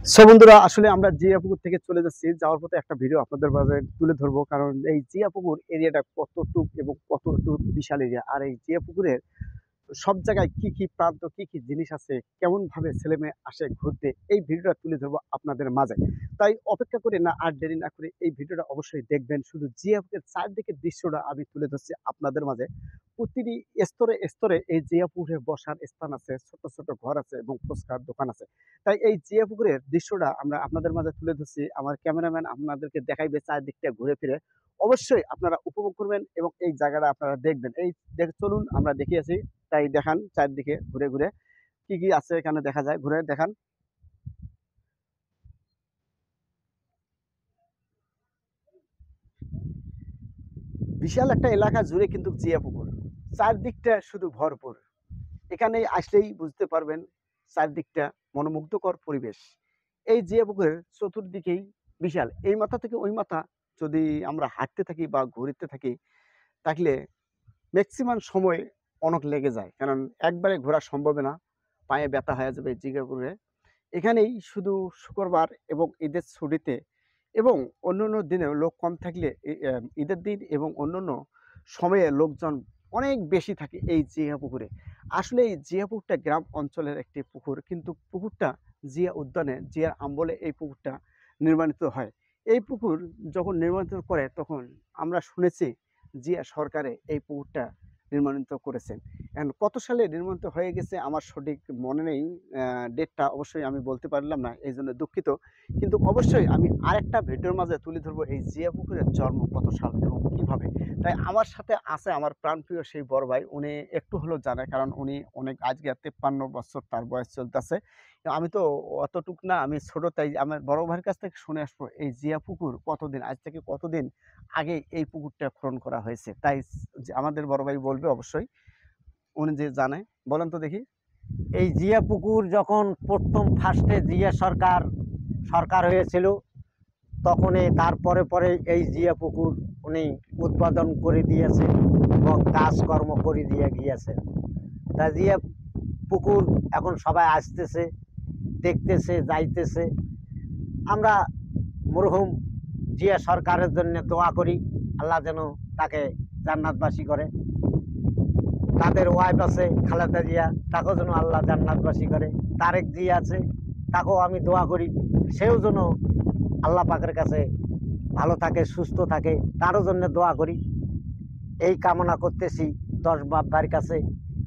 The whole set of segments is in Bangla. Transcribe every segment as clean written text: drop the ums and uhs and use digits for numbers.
সো বন্ধুরা, আসলে আমরা জিয়া পুকুর থেকে চলে যাচ্ছি। যাওয়ার পথে একটা ভিডিও আপনাদের মাঝে তুলে ধরবো, কারণ এই জিয়া পুকুর এরিয়াটা কতটুক এবং কতটুক বিশাল এরিয়া। আর এই জিয়া পুকুরের সব জায়গায় কি কি প্রান্ত, কি কি জিনিস আছে, কেমন ভাবে ছেলে মেয়ে আসে ঘুরতে, এই ভিডিওটা তুলে ধরবো আপনাদের মাঝে। তাই অপেক্ষা করে না আর দেরি না করে এই ভিডিওটা অবশ্যই দেখবেন। শুধু জিয়া পুকুরের চারদিকের দৃশ্যটা আমি তুলে ধরছি আপনাদের মাঝে। প্রতিটি স্তরে স্তরে এই জিয়া পুকুরে বসার স্থান আছে, ছোট ছোট ঘর আছে এবং ফুচকার দোকান আছে। তাই এই জিয়া পুকুরের দৃশ্যটা আমরা আপনাদের মাঝে তুলে ধরছি। আমার ক্যামেরাম্যান আপনাদেরকে দেখাইবে চারদিকটা ঘুরে ফিরে। অবশ্যই আপনারা উপভোগ করবেন এবং এই জায়গাটা আপনারা দেখবেন। এই চলুন আমরা দেখিয়েছি, তাই দেখান চারদিকে ঘুরে ঘুরে কি কি আছে এখানে দেখা যায়, ঘুরে দেখান। বিশাল একটা এলাকা জুড়ে কিন্তু জিয়া পুকুর, চারদিকটা শুধু ভরপুর। এখানে আসলেই বুঝতে পারবেন চারদিকটা মনোমুগ্ধকর পরিবেশ। এই জিয়া পুকুরের চতুর্দিকেই বিশাল, এই মাথা থেকে ওই মাথা যদি আমরা হাঁটতে থাকি বা ঘুরতে থাকি, তাহলে ম্যাক্সিমাম সময় অনেক লেগে যায়, কারণ একবারে ঘোরা সম্ভব না, পায়ে ব্যথা হয়ে যাবে জিয়া পুকুরে। এখানেই শুধু শুক্রবার এবং ঈদের ছুটিতে এবং অন্যান্য দিনেও লোক কম থাকলে ঈদের দিন এবং অন্যান্য সময়ে লোকজন অনেক বেশি থাকে এই জিয়া পুকুরে। আসলে এই জিয়া পুকুরটা গ্রাম অঞ্চলের একটি পুকুর, কিন্তু পুকুরটা জিয়া উদ্যানে, জিয়ার আমলে এই পুকুরটা নির্মাণিত হয়। এই পুকুর যখন নির্মাণিত করে তখন আমরা শুনেছি জিয়া সরকারে এই পুকুরটা নির্মাণিত করেছেন। এখন কত সালে নির্মাণিত হয়ে গেছে আমার সঠিক মনে নেই, ডেটটা অবশ্যই আমি বলতে পারলাম না, এই জন্য দুঃখিত। কিন্তু অবশ্যই আমি আরেকটা ভিডিওর মাঝে তুলে ধরবো এই জিয়া পুকুরের জন্ম কত সাল এবং কীভাবে। তাই আমার সাথে আছে আমার প্রাণপ্রিয় সেই বড় ভাই, উনি একটু হলেও জানে, কারণ উনি অনেক, আজকে 53 বছর তার বয়স চলতেছে। আমি তো অতটুক না, আমি ছোট, তাই আমার বড় ভাইয়ের কাছ থেকে শুনে আসবো এই জিয়া পুকুর কতদিন, আজ থেকে কতদিন আগে এই পুকুরটা খনন করা হয়েছে। তাই আমাদের বড় ভাই বলবে অবশ্যই, উনি যে জানে, বলেন তো দেখি। এই জিয়া পুকুর যখন প্রথম ফার্স্টে জিয়া সরকার সরকার হয়েছিল, তখনই তারপরে পরে এই জিয়া পুকুর উনি উৎপাদন করে দিয়েছে এবং কাজকর্ম করে দিয়ে গিয়েছে। তা জিয়া পুকুর এখন সবাই আসতেছে, দেখতেছে, যাইতেছে। আমরা মরহুম জিয়া সরকারের জন্য দোয়া করি, আল্লাহ যেন তাকে জান্নাতবাসী করে। তাদের ওয়াইফ আছে খালেদা জিয়া, তাকেও যেন আল্লাহ জান্নাতবাসী করে। তারেক জিয়া আছে, তাকেও আমি দোয়া করি, সেও যেন আল্লাহ পাকের কাছে ভালো থাকে, সুস্থ থাকে, তারও জন্য দোয়া করি। এই কামনা করতেছি 10 বাবার কাছে।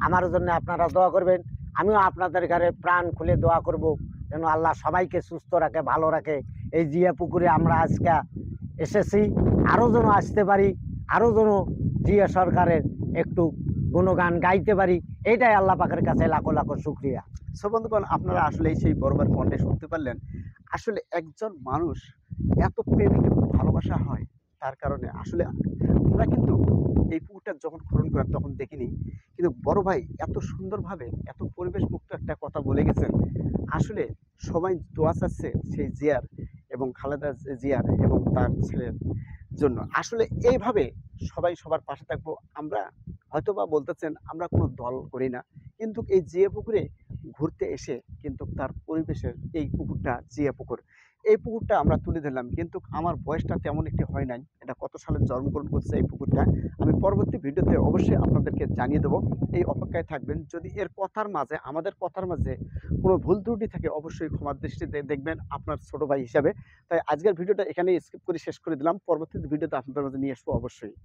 আমার জন্য আপনারা দোয়া করবেন, আমিও আপনাদের ঘরে প্রাণ খুলে দোয়া করব যেন আল্লাহ সবাইকে সুস্থ রাখে, ভালো রাখে। এই জিয়া পুকুরে আমরা আজকে এসেছি, আরও যেন আসতে পারি, আরও যেন জিয়া সরকারের একটু গুণগান গাইতে পারি, এইটাই আল্লাহ পাকের কাছে লাখো লাখো শুক্রিয়া। সো বন্ধুগণ, আপনারা আসলেই সেই বড়বার কণ্ঠে শুনতে পারলেন। আসলে একজন মানুষ এত প্রেমিক এবং ভালোবাসা হয়, তার কারণে আসলে আমরা কিন্তু এই পুকুরটা যখন খনন করেন তখন দেখিনি, কিন্তু বড় ভাই এত সুন্দরভাবে এত পরিবেশ মুক্ত একটা কথা বলে গেছেন। আসলে সবাই দোয়া চাচ্ছে সেই জিয়ার এবং খালেদা জিয়ার এবং তার ছেলের জন্য। আসলে এইভাবে সবাই সবার পাশে থাকবো আমরা। হয়তোবা বলতেছেন আমরা কোনো দল করি না, কিন্তু এই জিয়া পুকুরে ঘুরতে এসে কিন্তু তার পরিবেশের এই পুকুরটা জিয়া পুকুর, এই পুকুরটা আমরা তুলে ধরলাম। কিন্তু আমার বয়সটা তেমন একটি হয় নাই, এটা কত সালে জন্মগ্রহণ করছে এই পুকুরটা আমি পরবর্তী ভিডিওতে অবশ্যই আপনাদেরকে জানিয়ে দেবো। এই অপেক্ষায় থাকবেন। যদি এর কথার মাঝে, আমাদের কথার মাঝে কোনো ভুল ত্রুটি থাকে অবশ্যই ক্ষমার দৃষ্টিতে দেখবেন আপনার ছোট ভাই হিসাবে। তাই আজকের ভিডিওটা এখানেই স্কিপ করে শেষ করে দিলাম, পরবর্তী ভিডিওতে আপনাদের মাঝে নিয়ে আসবো অবশ্যই।